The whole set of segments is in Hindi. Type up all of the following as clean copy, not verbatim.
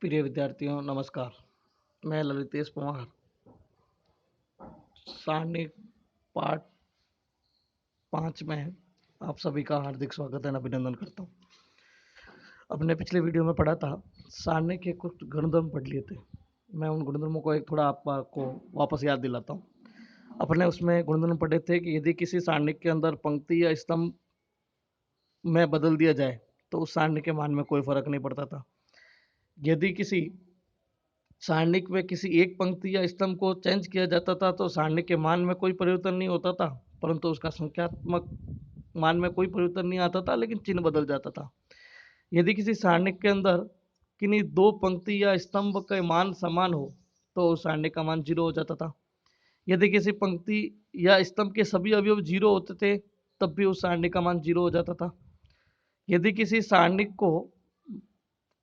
प्रिय विद्यार्थियों नमस्कार। मैं ललितेश पवार सारणी पाठ 5 में आप सभी का हार्दिक स्वागत एवं अभिनंदन करता हूँ। अपने पिछले वीडियो में पढ़ा था, सारणी के कुछ गुणधर्म पढ़ लिए थे। मैं उन गुणधर्मों को एक थोड़ा आपको वापस याद दिलाता हूँ। अपने उसमें गुणधर्म पढ़े थे कि यदि किसी सारणी के अंदर पंक्ति या स्तंभ में बदल दिया जाए तो उस सारणी के मान में कोई फर्क नहीं पड़ता था। यदि किसी सारणिक में किसी एक पंक्ति या स्तंभ को चेंज किया जाता था तो सारणिक के मान में कोई परिवर्तन नहीं होता था, परंतु उसका संख्यात्मक मान में कोई परिवर्तन नहीं आता था, लेकिन चिन्ह बदल जाता था। यदि किसी सारणिक के अंदर किन्हीं दो पंक्ति या स्तंभ के मान समान हो तो उस सारणिक का मान 0 हो जाता था। यदि किसी पंक्ति या स्तंभ के सभी अवयव 0 होते थे तब भी उस सारणिक का मान 0 हो जाता था। यदि किसी सारणिक को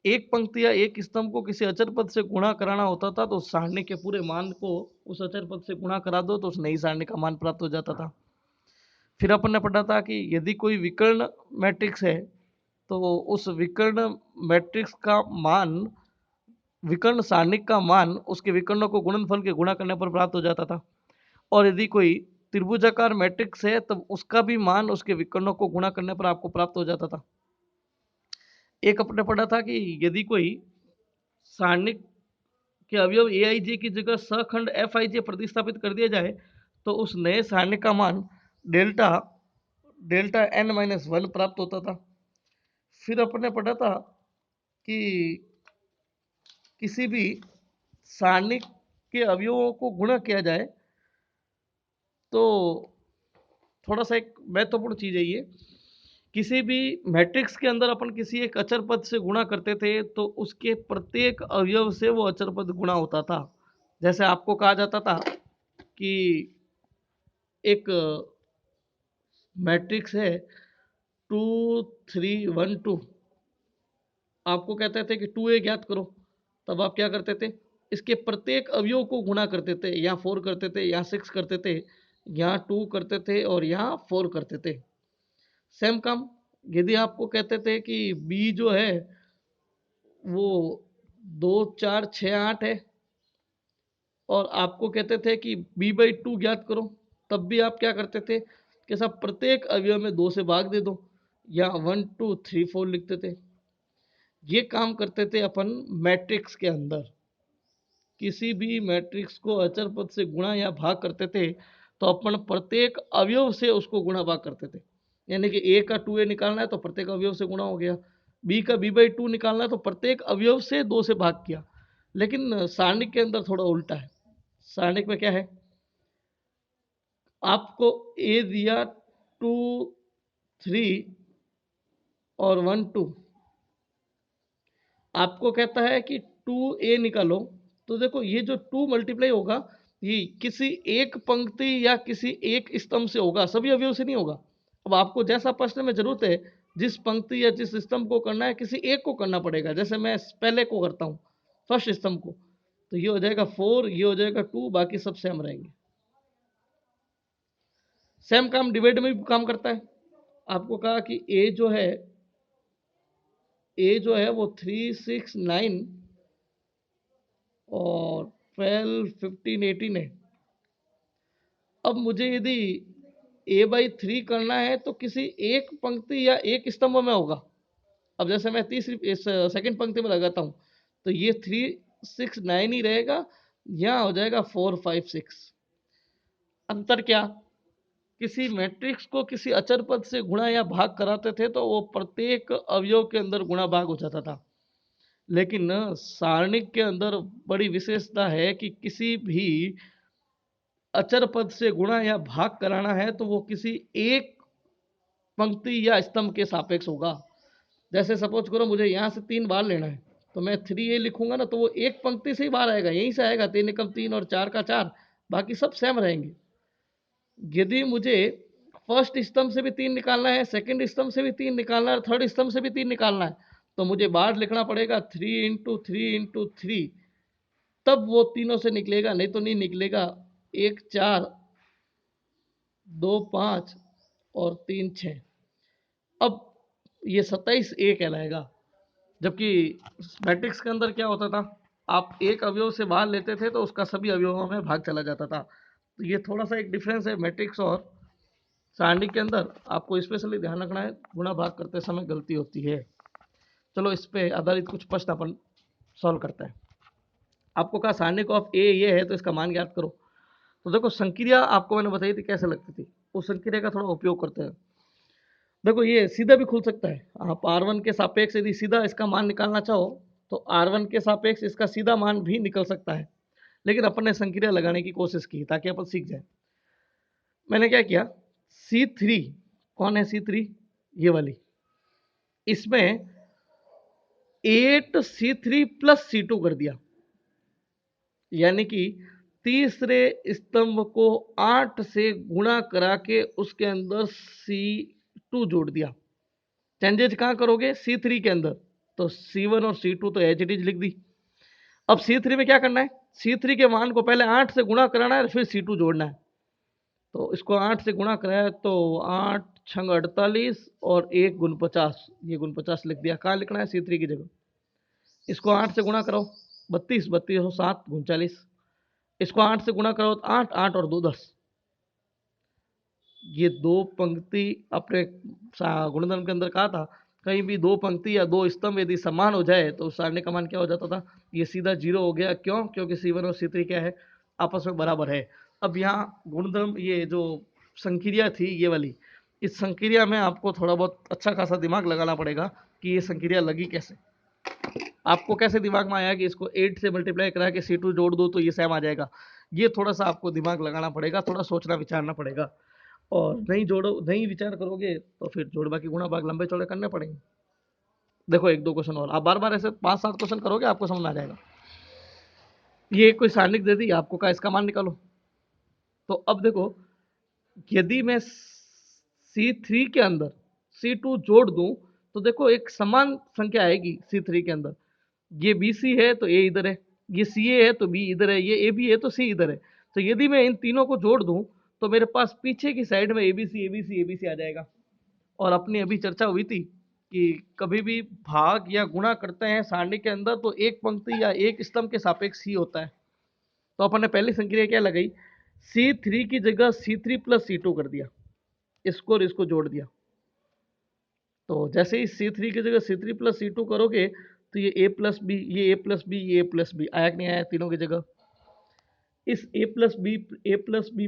एक पंक्ति या एक स्तंभ को किसी अचर पद से गुणा कराना होता था तो सारणी के पूरे मान को उस अचर पद से गुणा करा दो तो उस नई सारणी का मान प्राप्त हो जाता था। फिर अपन ने पढ़ा था कि यदि कोई विकर्ण मैट्रिक्स है तो उस विकर्ण मैट्रिक्स का मान, विकर्ण सारणिक का मान उसके विकर्णों को गुणनफल के गुणा करने पर प्राप्त हो जाता था। और यदि कोई त्रिभुजाकार मैट्रिक्स है तब उसका भी मान उसके विकर्णों को गुणा करने पर आपको प्राप्त हो जाता था। एक अपने पढ़ा था कि यदि कोई सारणिक के अवयव ए आई जे की जगह सखंड एफ आई जे प्रतिस्थापित कर दिया जाए तो उस नए सारणिक का मान डेल्टा डेल्टा एन माइनस 1 प्राप्त होता था। फिर अपने पढ़ा था कि किसी भी सारणिक के अवयवों को गुणा किया जाए तो थोड़ा सा एक महत्वपूर्ण चीज है ये, किसी भी मैट्रिक्स के अंदर अपन किसी एक अचर पद से गुणा करते थे तो उसके प्रत्येक अवयव से वो अचर पद गुणा होता था। जैसे आपको कहा जाता था कि एक मैट्रिक्स है 2 3 1 2, आपको कहते थे कि 2a ज्ञात करो, तब आप क्या करते थे, इसके प्रत्येक अवयव को गुणा करते थे। यहाँ 4 करते थे, यहाँ 6 करते थे, यहाँ 2 करते थे और यहाँ 4 करते थे। सेम काम यदि आपको कहते थे कि बी जो है वो 2 4 6 8 है और आपको कहते थे कि b/2 ज्ञात करो, तब भी आप क्या करते थे कि सब प्रत्येक अवयव में 2 से भाग दे दो या 1 2 3 4 लिखते थे। ये काम करते थे अपन मैट्रिक्स के अंदर। किसी भी मैट्रिक्स को अचर पद से गुणा या भाग करते थे तो अपन प्रत्येक अवयव से उसको गुणा भाग करते थे। यानी कि ए का 2a निकालना है तो प्रत्येक अवयव से गुणा हो गया, बी का b/2 निकालना है तो प्रत्येक अवयव से 2 से भाग किया। लेकिन सारणिक के अंदर थोड़ा उल्टा है। सारणिक में क्या है, आपको ए दिया 2 3 और 1 2, आपको कहता है कि 2a निकालो, तो देखो ये जो 2 मल्टीप्लाई होगा ये किसी एक पंक्ति या किसी एक स्तंभ से होगा, सभी अवयव से नहीं होगा। अब आपको जैसा प्रश्न में जरूरत है, जिस पंक्ति या जिस स्तंभ को करना है किसी एक को करना पड़ेगा। जैसे मैं पहले को करता हूँ, फर्स्ट स्तंभ को, तो ये हो जाएगा 4, ये हो जाएगा 2, बाकी सब सेम रहेंगे। सेम काम डिवाइड में भी काम करता है। आपको कहा कि ए जो है वो 3 6 9 और 12 15 18 है। अब मुझे यदि a/3 करना है तो किसी एक पंक्ति या एक स्तंभ में होगा। अब जैसे मैं तीसरी इस सेकंड पंक्ति में लगाता हूं तो ये 3 6 9 ही रहेगा, यहाँ हो जाएगा 4 5 6। अंतर क्या, किसी मैट्रिक्स को किसी अचर पद से गुणा या भाग कराते थे तो वो प्रत्येक अवयव के अंदर गुणा भाग हो जाता था। लेकिन सारणिक के अंदर बड़ी विशेषता है कि किसी भी अचर पद से गुणा या भाग कराना है तो वो किसी एक पंक्ति या स्तंभ के सापेक्ष होगा। जैसे सपोज करो मुझे यहाँ से 3 बार लेना है तो मैं 3a लिखूंगा ना, तो वो एक पंक्ति से ही बाहर आएगा, यहीं से आएगा, 3 एकम 3 और 4 का 4, बाकी सब सेम रहेंगे। यदि मुझे फर्स्ट स्तंभ से भी 3 निकालना है, सेकंड स्तंभ से भी 3 निकालना है, थर्ड स्तंभ से भी 3 निकालना है, तो मुझे बाहर लिखना पड़ेगा 3 × 3 × 3, तब वो तीनों से निकलेगा, नहीं तो नहीं निकलेगा। 1 4 2 5 और 3 6। अब ये 27 ए कहलाएगा। जबकि मैट्रिक्स के अंदर क्या होता था, आप एक अवयव से बाहर लेते थे तो उसका सभी अवयवों में भाग चला जाता था। तो ये थोड़ा सा एक डिफरेंस है मैट्रिक्स और सारणी के अंदर, आपको स्पेशली ध्यान रखना है, गुणा भाग करते समय गलती होती है। चलो इस पे आधारित कुछ प्रश्न अपन सॉल्व करते हैं। आपको कहा सारणी ऑफ ए ये है तो इसका मान ज्ञात करो। तो देखो संक्रिया आपको मैंने बताई थी कैसे लगती थी, उस संक्रिया का थोड़ा उपयोग करते हैं। देखो ये सीधा भी खुल सकता है, आप R1 के सापेक्ष यदि सीधा इसका मान निकालना चाहो तो R1 के सापेक्ष इसका सीधा मान भी निकल सकता है, लेकिन अपन ने संक्रिया लगाने की कोशिश की ताकि अपन सीख जाए। मैंने क्या किया, C3, कौन है C3, ये वाली, इसमें 8C3 प्लस C2 कर दिया, यानी कि तीसरे स्तंभ को 8 से गुणा करा के उसके अंदर C2 जोड़ दिया। चेंजेज कहाँ करोगे, C3 के अंदर, तो C1 और C2 तो एज इट इज लिख दी। अब C3 में क्या करना है, C3 के मान को पहले 8 से गुणा कराना है फिर C2 जोड़ना है। तो इसको 8 से गुणा कराया तो 8 छंग 48 और 1 गुण 50, ये गुण 50 लिख दिया। कहाँ लिखना है, C3 की जगह। इसको 8 से गुणा करो, 32, 32 और 7 गुण 40। इसको 8 से गुणा करो तो 8, 8 और 2 10। ये दो पंक्ति अपने गुणधर्म के अंदर कहा था, कहीं भी दो पंक्ति या दो स्तंभ यदि समान हो जाए तो उस सारणी का मान क्या हो जाता था, ये सीधा 0 हो गया। क्यों, क्योंकि C1 और C3 क्या है, आपस में बराबर है। अब यहाँ गुणधर्म, ये जो संक्रिया थी ये वाली, इस संक्रिया में आपको थोड़ा बहुत अच्छा खासा दिमाग लगाना पड़ेगा कि ये संक्रिया लगी कैसे। आपको कैसे दिमाग में आया कि इसको 8 से मल्टीप्लाई करा के C2 जोड़ दो तो ये सेम आ जाएगा, ये थोड़ा सा आपको दिमाग लगाना पड़ेगा, थोड़ा सोचना विचारना पड़ेगा। और नहीं विचार करोगे तो फिर जोड़ बाकी गुणा भाग लंबे चौड़े करने पड़ेंगे। देखो एक दो क्वेश्चन और, आप बार बार ऐसे 5-7 क्वेश्चन करोगे आपको समझ में आ जाएगा। ये कोई सारणिक दे दी, आपको कहा इसका मान निकालो। तो अब देखो, यदि मैं C3 के अंदर C2 जोड़ दूं तो देखो एक समान संख्या आएगी C3 के अंदर। ये BC है तो A इधर है, ये CA है तो B इधर है, ये AB है तो C इधर है। तो यदि मैं इन तीनों को जोड़ दूं तो मेरे पास पीछे की साइड में ABC ABC ABC आ जाएगा। और अपनी अभी चर्चा हुई थी कि कभी भी भाग या गुणा करते हैं सारणी के अंदर तो एक पंक्ति या एक स्तंभ के सापेक्ष ही होता है। तो अपन ने पहली संक्रिया क्या लगाई, C3 की जगह C3 प्लस C2 कर दिया, इसको और इसको जोड़ दिया। तो जैसे ही C3 की जगह C3 प्लस C2 करोगे तो ये A प्लस बी, ये A प्लस बी, ये A प्लस बी आया कि नहीं आया, तीनों की जगह। इस A plus B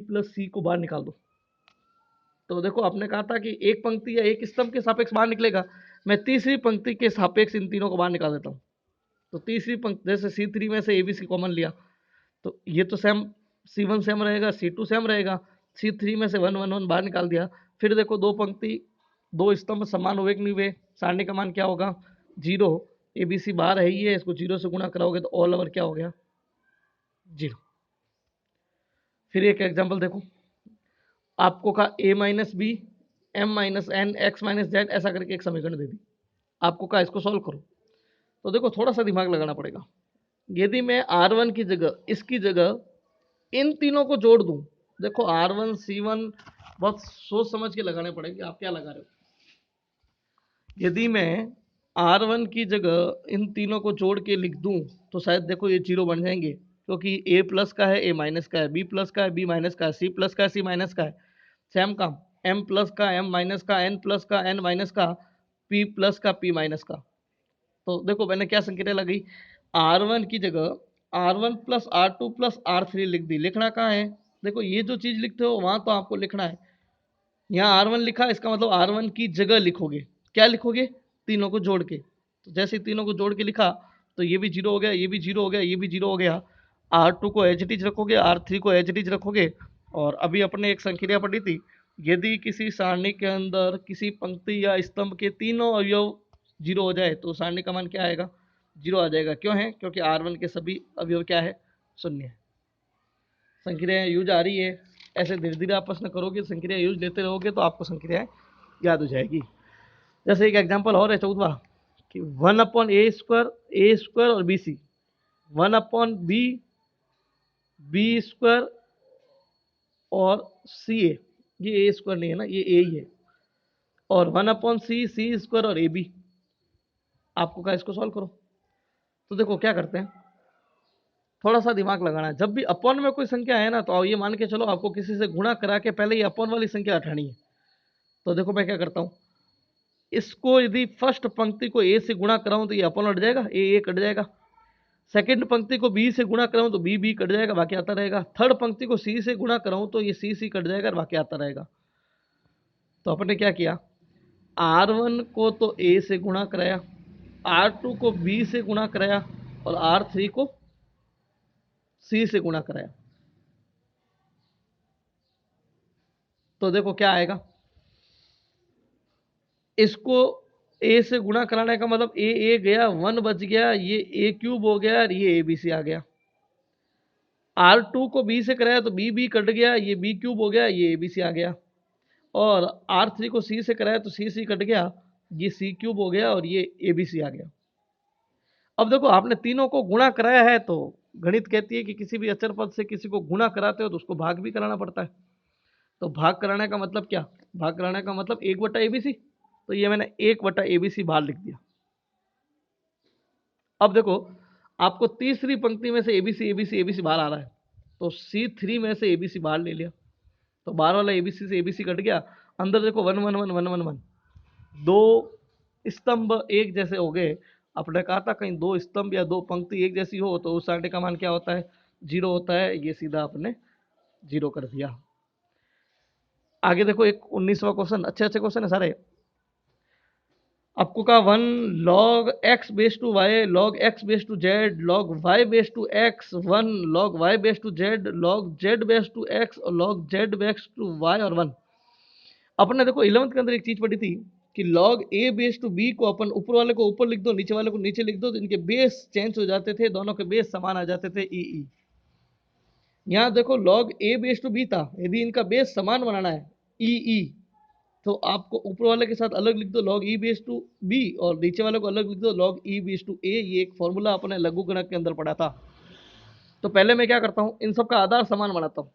plus C को बाहर निकाल दो। तो देखो आपने कहा था कि एक पंक्ति या एक स्तंभ के सापेक्ष बाहर निकलेगा, मैं तीसरी पंक्ति के सापेक्ष इन तीनों को बाहर निकाल देता हूँ। तो तीसरी पंक्ति, जैसे C3 में से ABC कॉमन लिया तो ये तो सेम, C1 सेम रहेगा, C2 सेम रहेगा, C3 में से 1 1 1 बाहर निकाल दिया। फिर देखो दो पंक्ति दो स्तंभ समान हुए कि नहीं हुए, सारणी का मान क्या होगा, 0। ABC बाहर है ही है, इसको 0 से गुणा कराओगे तो ऑल ओवर क्या हो गया, 0। फिर एक एग्जाम्पल देखो, आपको कहा A minus B M minus N X minus Z ऐसा करके एक समीकरण दे दी, आपको कहा इसको सॉल्व करो। तो देखो थोड़ा सा दिमाग लगाना पड़ेगा। यदि मैं R1 की जगह इसकी जगह इन तीनों को जोड़ दूं, देखो R1 C1 बहुत सोच समझ के लगाने पड़ेंगे, आप क्या लगा रहे हो। यदि मैं R1 की जगह इन तीनों को जोड़ के लिख दूं तो शायद देखो ये 0 बन जाएंगे, क्योंकि A प्लस का है, A माइनस का है, B प्लस का है, B माइनस का है, C प्लस का है, C माइनस का है। सेम काम M प्लस का, M माइनस का, N प्लस का, N माइनस का, P प्लस का, P माइनस का। तो देखो मैंने क्या संक्रिया लगाई, R1 की जगह R1 plus R2 plus R3 लिख दी। लिखना कहाँ है, देखो ये जो चीज लिखते हो वहां तो आपको लिखना है। यहाँ R1 लिखा, इसका मतलब R1 की जगह लिखोगे, क्या लिखोगे, तीनों को जोड़ के। तो जैसे तीनों को जोड़ के लिखा तो ये भी 0 हो गया, ये भी 0 हो गया, ये भी 0 हो गया। R2 को एज इट इज रखोगे, R3 को एज इट इज रखोगे। और अभी अपने एक संक्रिया पढ़ी थी, यदि किसी सारणी के अंदर किसी पंक्ति या स्तंभ के तीनों अवयव 0 हो जाए तो सारणी का मान क्या आएगा, 0 आ जाएगा। क्यों है, क्योंकि R1 के सभी अवयव क्या है, शून्य है। संक्रियाएं यूज आ रही है, ऐसे धीरे धीरे आप प्रश्न करोगे, संक्रिया यूज लेते रहोगे तो आपको संक्रियाएं याद हो जाएगी। जैसे एक एग्जांपल और है 14वां, कि 1/a² और BC, 1/b² और CA, ये A² नहीं है ना, ये A ही है, और 1/C² और AB। आपको कहा इसको सॉल्व करो। तो देखो क्या करते हैं, थोड़ा सा दिमाग लगाना है। जब भी अपॉन में कोई संख्या है ना, तो ये मान के चलो आपको किसी से गुणा करा के पहले ये अपॉन वाली संख्या हटानी है। तो देखो मैं क्या करता हूँ, इसको यदि फर्स्ट पंक्ति को ए से गुणा कराऊं तो ये अपॉन हट जाएगा, ए कट जाएगा। सेकंड पंक्ति को बी से गुणा कराऊं तो बी कट जाएगा, बाकी आता रहेगा। थर्ड पंक्ति को सी से गुणा कराऊं तो ये सी कट जाएगा और बाकी आता रहेगा। तो अपने क्या किया, R1 को तो ए से गुणा कराया, R2 को बी से गुणा कराया और R3 को सी से गुणा कराया। तो देखो क्या आएगा, इसको ए से गुणा कराने का मतलब ए गया, 1 बच गया, ये ए क्यूब हो गया और ये ए बी सी आ गया। R2 को बी से कराया तो बी कट गया, ये बी क्यूब हो गया, ये ए बी सी आ गया। और R3 को सी से कराया तो सी कट गया, ये सी क्यूब हो गया और ये ए बी सी आ गया। अब देखो आपने तीनों को गुणा कराया है, तो गणित कहती है कि किसी भी अचर पद से किसी को गुणा कराते हो तो उसको भाग भी कराना पड़ता है। तो भाग कराने का मतलब क्या, भाग कराने का मतलब 1/, एबीसी। तो ये मैंने 1/, एबीसी बाहर लिख दिया। अब देखो आपको तीसरी पंक्ति में से एबीसी एबीसी एबीसी बाहर आ रहा है, तो C3 में से एबीसी बाहर ले लिया, तो बाहर वाला एबीसी से एबीसी कट गया। अंदर देखो 1 1 1 1 1 1, दो स्तंभ एक जैसे हो गए। आपने कहा था कहीं दो स्तंभ या दो पंक्ति एक जैसी हो तो उस आंटे का मान क्या होता है, 0 होता है। ये सीधा आपने 0 कर दिया। आगे देखो एक 19वां क्वेश्चन, अच्छे अच्छे क्वेश्चन है सारे। आपको कहा 1 log x base to y, log x base to z, log y base to x, 1 log y base to z, log z base to x और log z base to y और 1। अपने देखो 11th के अंदर एक चीज पढ़ी थी कि log a base to b को अपन ऊपर वाले को ऊपर लिख दो, नीचे वाले को नीचे लिख दो, तो इनके बेस चेंज हो जाते थे, दोनों के बेस समान आ जाते थे, ई। यहाँ देखो log a base to b था, यदि इनका बेस समान बनाना है ई, तो आपको ऊपर वाले के साथ अलग लिख दो log e base to b और नीचे वाले को अलग लिख दो log e base to a। ये एक फॉर्मूला अपने लघुगणक के अंदर पढ़ा था। तो पहले मैं क्या करता हूँ, इन सब का आधार समान बनाता हूँ।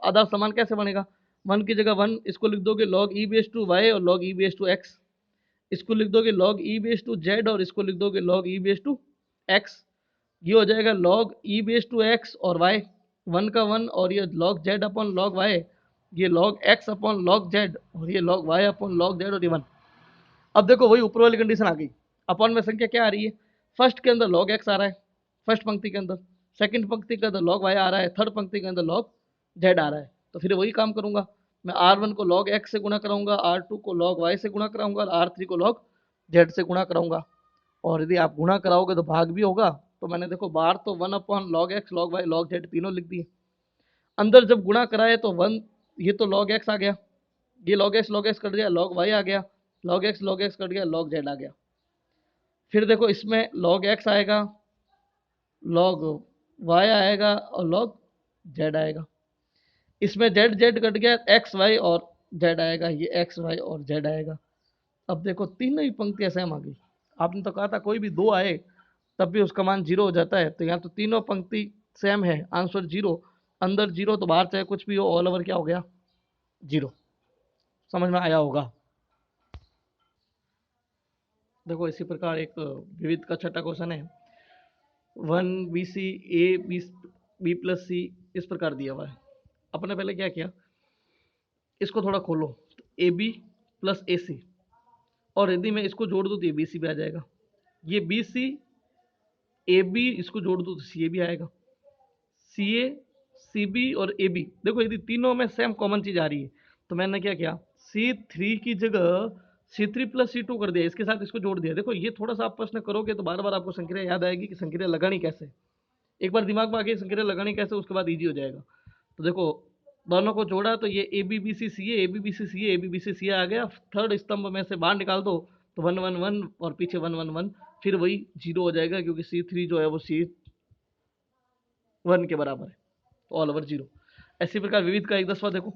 आधार समान कैसे बनेगा, 1 की जगह 1, इसको लिख दोगे log e base to y और log e base to x। इसको लिख दोगे log e base to z और इसको लिख दोगे log e base to x। ये हो जाएगा log e base to x और y, 1 का 1, और ये log z upon log y, ये log x upon log z और ये log y upon log z और ये 1। अब देखो वही ऊपर वाली कंडीशन आ गई। अपॉन में संख्या क्या आ रही है, फर्स्ट के अंदर log x आ रहा है, फर्स्ट पंक्ति के अंदर, सेकंड पंक्ति के अंदर log y आ रहा है, थर्ड पंक्ति के अंदर log z आ रहा है। तो फिर वही काम करूंगा मैं, R1 को log x से गुणा कराऊंगा, R2 को log y से गुणा कराऊंगा और R3 को log z से गुणा कराऊंगा। और यदि आप गुणा कराओगे तो भाग भी होगा। तो मैंने देखो बाहर तो 1 upon log x log y log z तीनों लिख दिए, अंदर जब गुणा कराए तो 1, ये तो log x आ गया, ये log x कट गया, log y आ गया, log x कट गया, log z आ गया। फिर देखो इसमें log x आएगा, log y आएगा और log z आएगा। इसमें z कट गया, x y और z आएगा, ये x y और z आएगा। अब देखो तीनों ही पंक्तियां सेम आ गई। आपने तो कहा था कोई भी दो आए तब भी उसका मान 0 हो जाता है, तो यहाँ तो तीनों पंक्ति सेम है, आंसर 0, अंदर 0 तो बाहर चाहे कुछ भी हो, ऑल ओवर क्या हो गया 0। समझ में आया होगा। देखो इसी प्रकार एक विविध का छठा क्वेश्चन है, 1 BC ए बी प्लस सी इस प्रकार दिया हुआ है। अपने पहले क्या किया, इसको थोड़ा खोलो, ए बी प्लस ए सी, और यदि मैं इसको जोड़ दूँ तो ये बी सी भी आ जाएगा, ये बी सी ए बी इसको जोड़ दूँ तो सी ए भी आएगा, सी ए सी बी और ए बी। देखो यदि तीनों में सेम कॉमन चीज आ रही है तो मैंने क्या किया, C3 की जगह C3 प्लस C2 कर दिया, इसके साथ इसको जोड़ दिया। देखो ये थोड़ा सा आप प्रश्न करोगे तो बार बार आपको संक्रिया याद आएगी कि संक्रिया लगानी कैसे। एक बार दिमाग में आ गई संक्रिया लगानी कैसे, उसके बाद ईजी हो जाएगा। तो देखो दोनों को जोड़ा तो ये A B B C C A B B C C A B B C C आ गया। थर्ड स्तंभ में से बाहर निकाल दो तो 1 1 1 और पीछे 1 1 1, फिर वही 0 हो जाएगा क्योंकि C3 जो है वो C1 के बराबर है, तो ऑल ओवर 0। इसी प्रकार विविध का एक 10वां देखो,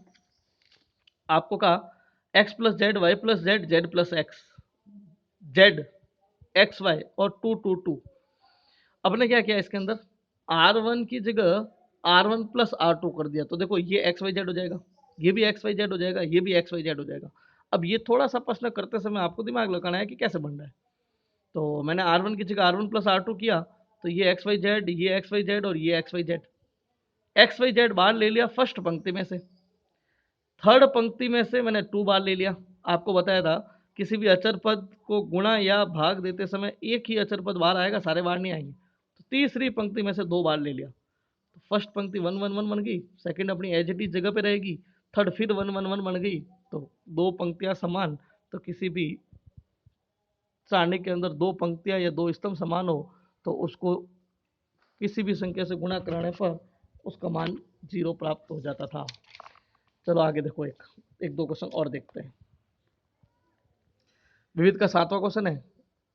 आपको कहा x plus z y plus z z plus x, z x y और 2 2 2। अपने क्या किया इसके अंदर, R1 की जगह R1 प्लस R2 कर दिया, तो देखो ये एक्स वाई जेड हो जाएगा, ये भी एक्स वाई जेड हो जाएगा, ये भी एक्स वाई जेड हो जाएगा। अब ये थोड़ा सा प्रश्न करते समय आपको दिमाग लगाना है कि कैसे बन रहा है। तो मैंने R1 की जगह R1 प्लस R2 किया, तो ये एक्स वाई जेड, ये एक्स वाई जेड और ये x y z. X y z बाहर ले लिया फर्स्ट पंक्ति में से, थर्ड पंक्ति में से मैंने 2 बार ले लिया। आपको बताया था किसी भी अचर पद को गुणा या भाग देते समय एक ही अचर पद बाहर आएगा, सारे बाहर नहीं आएंगे। तो तीसरी पंक्ति में से 2 बार ले लिया, तो फर्स्ट पंक्ति 1 1 1 बन गई, सेकंड अपनी एज इट इज जगह पे रहेगी, थर्ड फिर 1 1 1 बन गई। तो दो पंक्तियां समान, तो किसी भी सारणी के अंदर दो पंक्तियां या दो स्तंभ समान हो तो उसको किसी भी संख्या से गुणा कराने पर उसका मान 0 प्राप्त हो जाता था। चलो आगे देखो, एक दो क्वेश्चन और देखते हैं। विविध का 7वां क्वेश्चन है।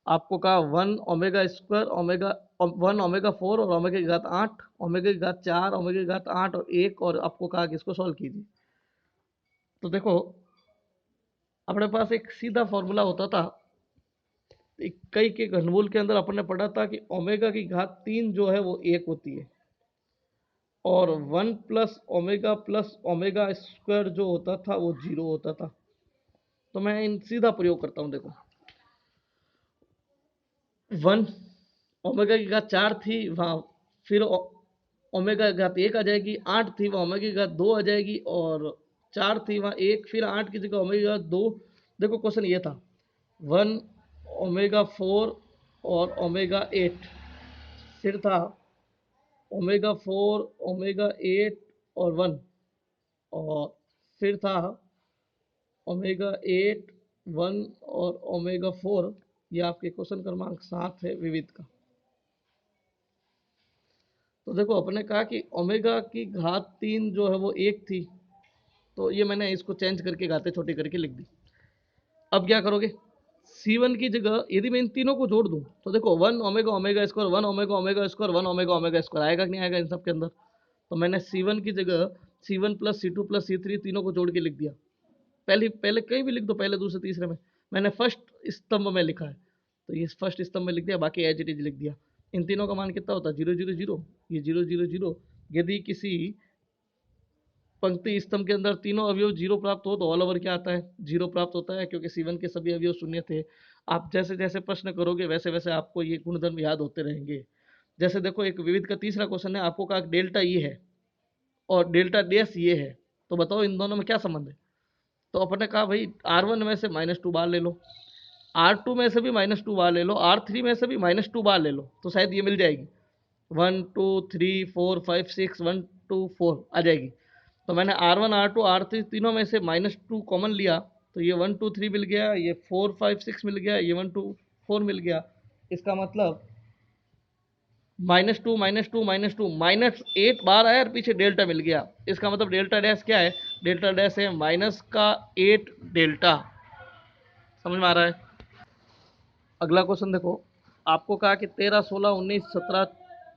आपको कहा 1 ओमेगा स्क्वायर ओमेगा 1 ओमेगा 4 और ओमेगा की घात 8, ओमेगा की घात 4, ओमेगा की घात 8 और 1, और आपको कहा कि इसको सॉल्व कीजिए। तो देखो अपने पास एक सीधा फॉर्मूला होता था, कई के घनमूल के अंदर अपन ने पढ़ा था कि ओमेगा की घात 3 जो है वो 1 होती है, और 1 प्लस ओमेगा स्क्वायर जो होता था वो 0 होता था। तो मैं इन सीधा प्रयोग करता हूं। देखो 1 ओमेगा की घात 4 थी, वहाँ फिर ओमेगा की घात 1 आ जाएगी, 8 थी वहाँ ओमेगा की घात 2 आ जाएगी, और 4 थी वहाँ 1, फिर 8 की जगह ओमेगा की घात 2। देखो क्वेश्चन ये था 1 ओमेगा 4 और ओमेगा 8, फिर था ओमेगा 4 ओमेगा 8 और 1, और फिर था ओमेगा 8 1 और ओमेगा 4। ये आपके क्वेश्चन क्रमांक 7 है विविध का। तो देखो अपने कहा कि ओमेगा की घात 3 जो है वो 1 थी, तो ये मैंने इसको चेंज करके घातें छोटी करके लिख दी। अब क्या करोगे, C1 की जगह यदि मैं इन तीनों को जोड़ दूं तो देखो 1 omega omega square 1 omega omega square 1 omega omega square आएगा कि नहीं आएगा इन सब के अंदर। तो मैंने C1 की जगह C1 plus C2 plus C3 तीनों को जोड़ के लिख दिया। पहले पहले कहीं भी लिख दो, पहले दूसरे तीसरे में। मैंने फर्स्ट स्तंभ में लिखा है तो ये फर्स्ट स्तंभ में लिख दिया, बाकी एज इट इज लिख दिया। इन तीनों का मान कितना होता है 0 0 0, ये 0 0 0। यदि किसी पंक्ति स्तंभ के अंदर तीनों अवयव 0 प्राप्त हो तो ऑल ओवर क्या आता है 0 प्राप्त होता है, क्योंकि C1 के सभी अवयव शून्य थे। आप जैसे जैसे प्रश्न करोगे वैसे वैसे आपको ये गुणधर्म याद होते रहेंगे। जैसे देखो एक विविध का तीसरा क्वेश्चन है, आपको कहा डेल्टा ये है और डेल्टा डैश ये है, तो बताओ इन दोनों में क्या संबंध है। तो अपने कहा भाई R1 में से -2 बार ले लो, R2 में से भी -2 बार ले लो, R3 में से भी -2 बार ले लो, तो शायद ये मिल जाएगी 1 2 3 4 5 6 1 2 4 आ जाएगी। तो मैंने R1 R2 R3 तीनों में से -2 कॉमन लिया, तो ये 1 2 3 मिल गया, ये 4 5 6 मिल गया, ये 1 2 4 मिल गया। इसका मतलब -2 -2 -2 -8 बार आया और पीछे डेल्टा मिल गया। इसका मतलब डेल्टा डैश क्या है, डेल्टा डैश है माइनस का 8 डेल्टा। समझ में आ रहा है। अगला क्वेश्चन देखो, आपको कहा कि 13 16 19 17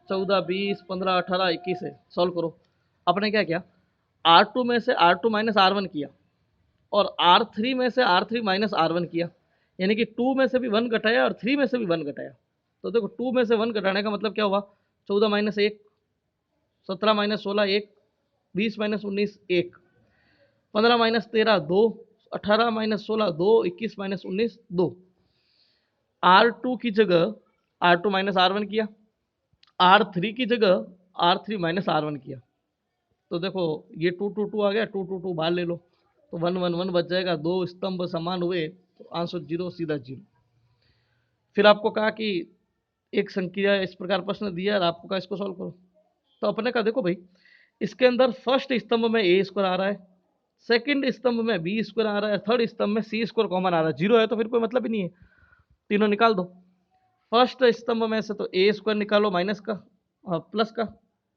14 20 15 18 21 है, सॉल्व करो। आपने क्या किया, R2 में से R2 माइनस R1 किया और R3 में से R3 माइनस R1 किया, यानी कि 2 में से भी 1 घटाया और 3 में से भी 1 घटाया। तो देखो 2 में से 1 घटाने का मतलब क्या हुआ, 14 minus 1, 17 minus 16 1, 20 minus 19 1, 15 minus 13 2, 18 minus 16 2, 21 minus 19 2। R2 की जगह R2 माइनस R1 किया, R3 की जगह R3 माइनस R1 किया। तो देखो ये 2 2 2 आ गया, 2 2 2 बाहर ले लो, तो 1 1 1 बच जाएगा। दो स्तंभ समान हुए तो आंसर 0 सीधा 0। फिर आपको कहा कि एक संख्या इस प्रकार प्रश्न दिया और आपको कहा इसको सॉल्व करो। तो अपने का देखो भाई, इसके अंदर फर्स्ट स्तंभ में ए स्क्वायर आ रहा है, सेकंड स्तंभ में बी स्क्वायर आ रहा है, थर्ड स्तंभ में सी स्क्वायर कॉमन आ रहा है। 0 है तो फिर कोई मतलब ही नहीं है, तीनों निकाल दो। फर्स्ट स्तंभ में से तो ए स्क्वायर निकालो माइनस का प्लस का,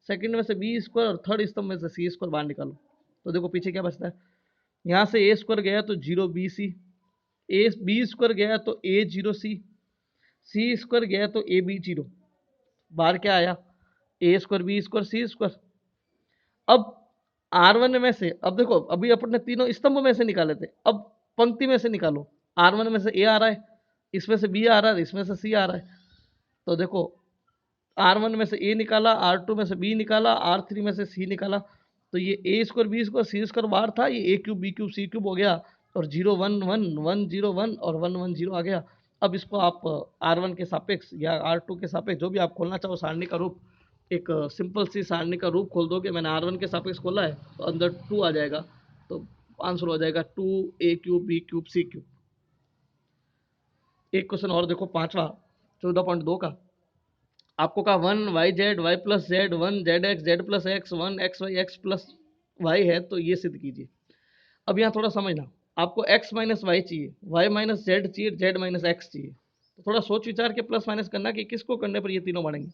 सेकंड में से बी स्क्वायर और थर्ड स्तंभ में से सी स्क्वायर बाहर निकालो। तो देखो पीछे क्या बचता है, यहाँ से ए स्क्वायर गया तो 0 बी सी, ए बी स्क्वायर गया तो ए 0 सी स्क्वायर गया तो ए बी 0, बाहर क्या आया ए स्क्वायर बी स्क्वायर सी स्क्वायर। अब R1 में से, अब देखो अभी अपने तीनों स्तंभ में से निकाले थे, अब पंक्ति में से निकालो। R1 में से ए आ रहा है, इसमें से बी आ रहा है, इसमें से सी आ रहा है। तो देखो R1 में से ए निकाला, R2 में से बी निकाला, R3 में से सी निकाला, तो ये ए स्क्वायर बी स्क्वायर सी स्क्वायर बाहर था, ये ए cube B cube C cube हो गया, और 0 1 1 1 0 1 और 1 1 0 आ गया। अब इसको आप R1 के सापेक्ष या R2 के सापेक्ष जो भी आप खोलना चाहो सारणी का रूप, एक सिंपल सी सारणी का रूप खोल दोगे। मैंने R1 के सापेक्ष खोला है तो अंदर 2 आ जाएगा, तो आंसर हो जाएगा 2a cube b cube c cube. एक क्वेश्चन और देखो, पांचवा 14.2 का। आपको कहा 1 y z y plus z 1 z x z plus x 1 x y x plus y है, तो ये सिद्ध कीजिए। अब यहाँ थोड़ा समझना, आपको x माइनस वाई चाहिए, y माइनस जेड चाहिए, z माइनस एक्स चाहिए। तो थोड़ा सोच विचार के प्लस माइनस करना कि किसको करने पर ये तीनों बढ़ेंगे।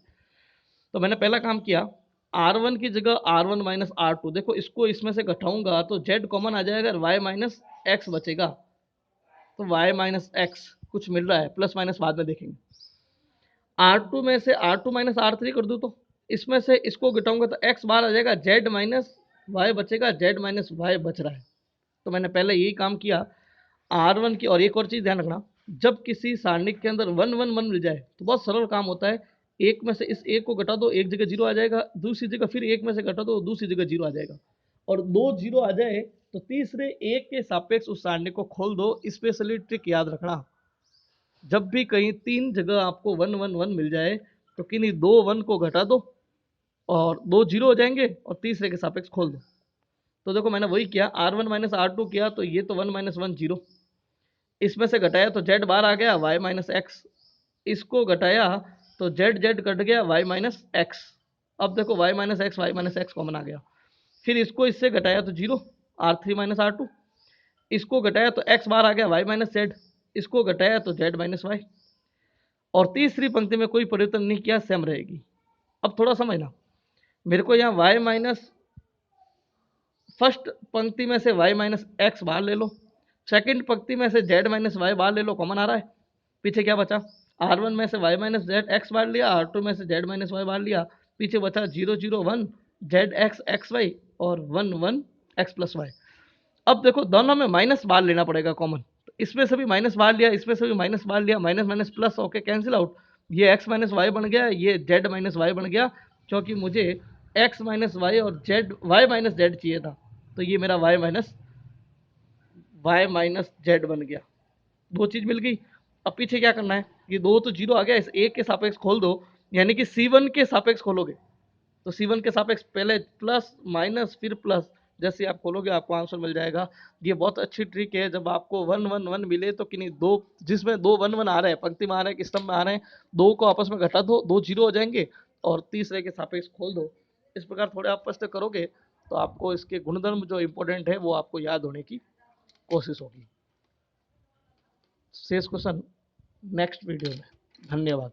तो मैंने पहला काम किया, R1 की जगह R1 माइनस R2, देखो इसको इसमें से घटाऊंगा तो z कॉमन आ जाएगा, y माइनस एक्स बचेगा, तो y माइनस एक्स कुछ मिल रहा है, प्लस माइनस बाद में देखेंगे। R2 में से R2 माइनस R3 कर दूँ तो इसमें से इसको घटाऊंगा तो x बार आ जाएगा, z माइनस वाई बचेगा, z माइनस वाई बच रहा है। तो मैंने पहले यही काम किया R1 की। और एक और चीज़ ध्यान रखना, जब किसी सारणी के अंदर 1 1 1 मिल जाए तो बहुत सरल काम होता है, एक में से इस एक को घटा दो, एक जगह जीरो आ जाएगा, दूसरी जगह फिर एक में से घटा दो, दूसरी जगह जीरो आ जाएगा, और दो जीरो आ जाए तो तीसरे एक के सापेक्ष उस सारणी को खोल दो। स्पेशली ट्रिक याद रखना, जब भी कहीं तीन जगह आपको 1 1 1 मिल जाए तो किन्हीं दो 1 को घटा दो और दो जीरो हो जाएंगे और तीसरे के सापेक्ष खोल दो। तो देखो मैंने वही किया, R1 माइनस R2 किया तो ये तो 1 माइनस 1 जीरो, इसमें से घटाया तो z बार आ गया, y माइनस एक्स, इसको घटाया तो z z कट गया, y माइनस एक्स। अब देखो y माइनस एक्स कॉमन आ गया, फिर इसको इससे घटाया तो जीरो, R3 माइनस R2, इसको घटाया तो x बार आ गया, y माइनस जेड, इसको घटाया तो z माइनस वाई, और तीसरी पंक्ति में कोई परिवर्तन नहीं किया, सेम रहेगी। अब थोड़ा समझना, मेरे को यहाँ y माइनस, फर्स्ट पंक्ति में से y माइनस एक्स बाहर ले लो, सेकंड पंक्ति में से z माइनस वाई बाहर ले लो, कॉमन आ रहा है। पीछे क्या बचा, R1 में से y माइनस जेड एक्स बाहर लिया, R2 में से z माइनस वाई बाहर लिया, पीछे बचा 0 0 1 जेड एक्स एक्स वाई और 1 1 एक्स प्लस वाई। अब देखो दोनों में माइनस बाहर लेना पड़ेगा कॉमन, तो इसमें से भी माइनस बाहर लिया, इसमें से भी माइनस बाहर लिया, माइनस माइनस प्लस होके कैंसिल आउट, ये x माइनस वाई बन गया, ये z माइनस वाई बन गया, क्योंकि मुझे x माइनस वाई और z y माइनस जेड चाहिए था, तो ये मेरा y माइनस जेड बन गया। दो चीज मिल गई। अब पीछे क्या करना है, ये दो तो जीरो आ गया, इस एक के सापेक्ष खोल दो, यानी कि C1 के सापेक्ष खोलोगे तो C1 के सापेक्ष पहले प्लस माइनस फिर प्लस, जैसे आप खोलोगे आपको आंसर मिल जाएगा। ये बहुत अच्छी ट्रिक है, जब आपको 1 1 1 मिले तो किन्हीं दो, जिसमें दो 1 1 आ रहे हैं, पंक्ति में आ रहे हैं, स्तंभ में आ रहे हैं, दो को आपस में घटा दो, दो जीरो हो जाएंगे और तीसरे के सापेक्ष खोल दो। इस प्रकार थोड़े आप प्रश्न करोगे तो आपको इसके गुणधर्म जो इंपॉर्टेंट है वो आपको याद होने की कोशिश होगी। शेष क्वेश्चन नेक्स्ट वीडियो में। धन्यवाद।